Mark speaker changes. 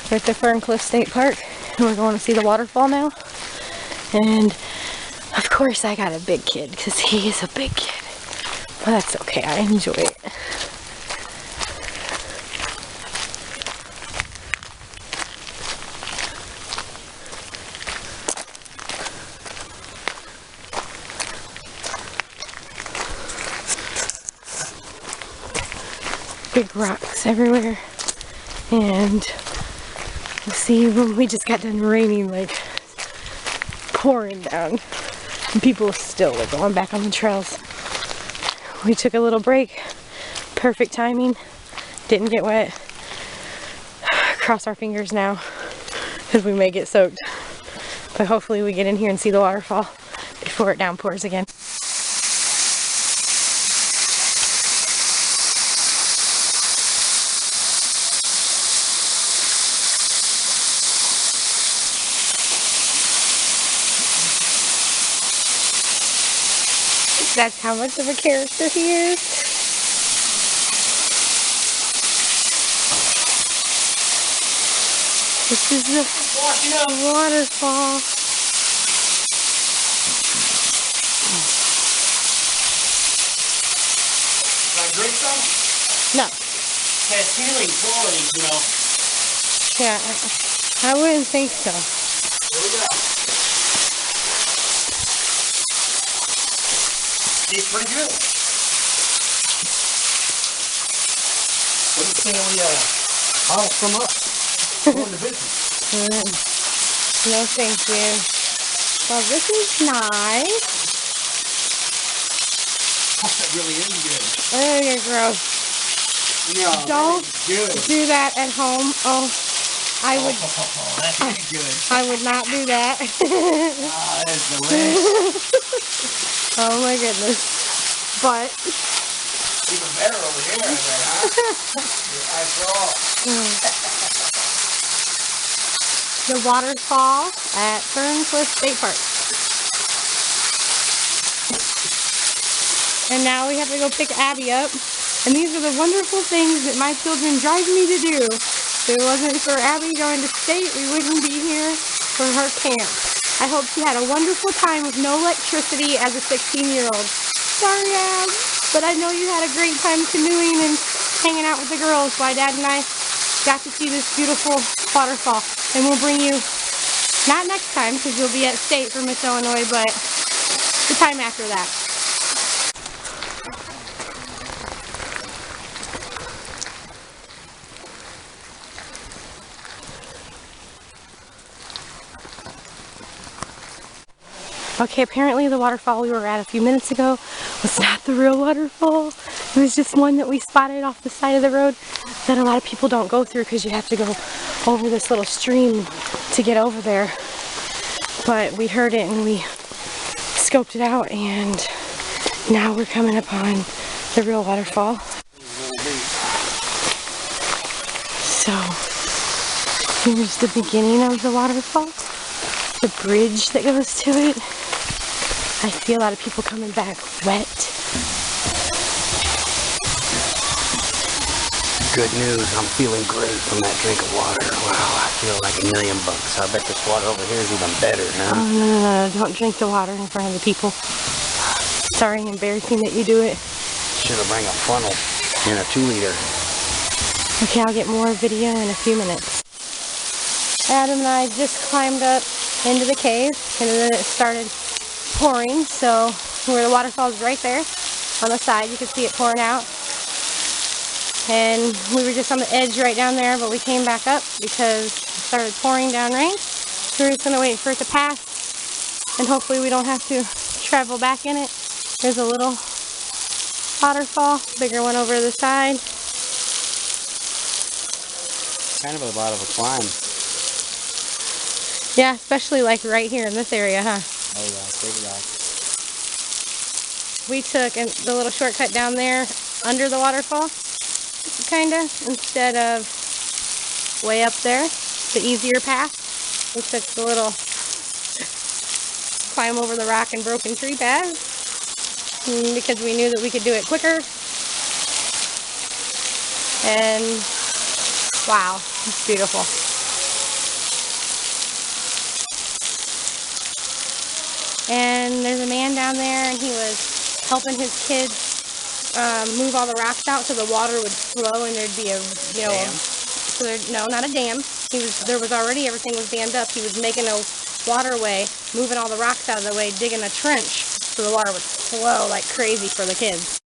Speaker 1: We're at the Ferne Clyffe State Park, and we're going to see the waterfall now. And of course I got a big kid, because he is a big kid. But that's okay, I enjoy it. Big rocks everywhere, and you see when we just got done raining, like pouring down, and people still are going back on the trails. We took a little break, perfect timing, didn't get wet. Cross our fingers now because we may get soaked, but hopefully we get in here and see the waterfall before it downpours again. That's how much of a character he is. This is the waterfall.
Speaker 2: Can I drink some?
Speaker 1: No.
Speaker 2: It has healing qualities, you know.
Speaker 1: Yeah, I wouldn't think so.
Speaker 2: Here we go. Tastes pretty good. What do you think we bottle some up? Go into business.
Speaker 1: No, thank you. Well, this is nice.
Speaker 2: That really is good.
Speaker 1: Oh, you're gross.
Speaker 2: No,
Speaker 1: Don't
Speaker 2: good.
Speaker 1: do that at home. Oh, I would.
Speaker 2: Oh, that's pretty good.
Speaker 1: I would not do that.
Speaker 2: Ah, that is delicious.
Speaker 1: Oh my goodness. But
Speaker 2: Even better over here, I bet, huh? After all.
Speaker 1: The waterfall at Ferne Clyffe State Park. And now we have to go pick Abby up. And these are the wonderful things that my children drive me to do. If it wasn't for Abby going to state, we wouldn't be here for her camp. I hope she had a wonderful time with no electricity as a 16-year-old. Sorry, Ab, but I know you had a great time canoeing and hanging out with the girls while Dad and I got to see this beautiful waterfall. And we'll bring you, not next time because you'll be at state for Miss Illinois, but the time after that. Okay, apparently the waterfall we were at a few minutes ago was not the real waterfall. It was just one that we spotted off the side of the road that a lot of people don't go through because you have to go over this little stream to get over there. But we heard it and we scoped it out, and now we're coming upon the real waterfall. So here's the beginning of the waterfall, the bridge that goes to it. I see a lot of people coming back wet.
Speaker 2: Good news, I'm feeling great from that drink of water. Wow, I feel like $1,000,000. I bet this water over here is even better now.
Speaker 1: Oh, no, don't drink the water in front of the people. Sorry, embarrassing that you do it.
Speaker 2: Should have brought a funnel and a 2-liter.
Speaker 1: Okay, I'll get more video in a few minutes. Adam and I just climbed up into the cave, and then it started pouring, so where the waterfall is right there on the side, you can see it pouring out. And we were just on the edge right down there, but we came back up because it started pouring down rain. So we're just going to wait for it to pass, and hopefully we don't have to travel back in it. There's a little waterfall, bigger one over the side.
Speaker 2: Kind of a lot of a climb.
Speaker 1: Yeah, especially like right here in this area, huh?
Speaker 2: Oh yeah, big rock.
Speaker 1: We took the little shortcut down there under the waterfall, kinda, instead of way up there, the easier path. We took the little climb over the rock and broken tree path because we knew that we could do it quicker. And wow, it's beautiful. and there's a man down there, and he was helping his kids move all the rocks out so the water would flow, and there'd be a, you know, no, not a dam. There was already, everything was dammed up. He was making a waterway, moving all the rocks out of the way, digging a trench so the water would flow like crazy for the kids.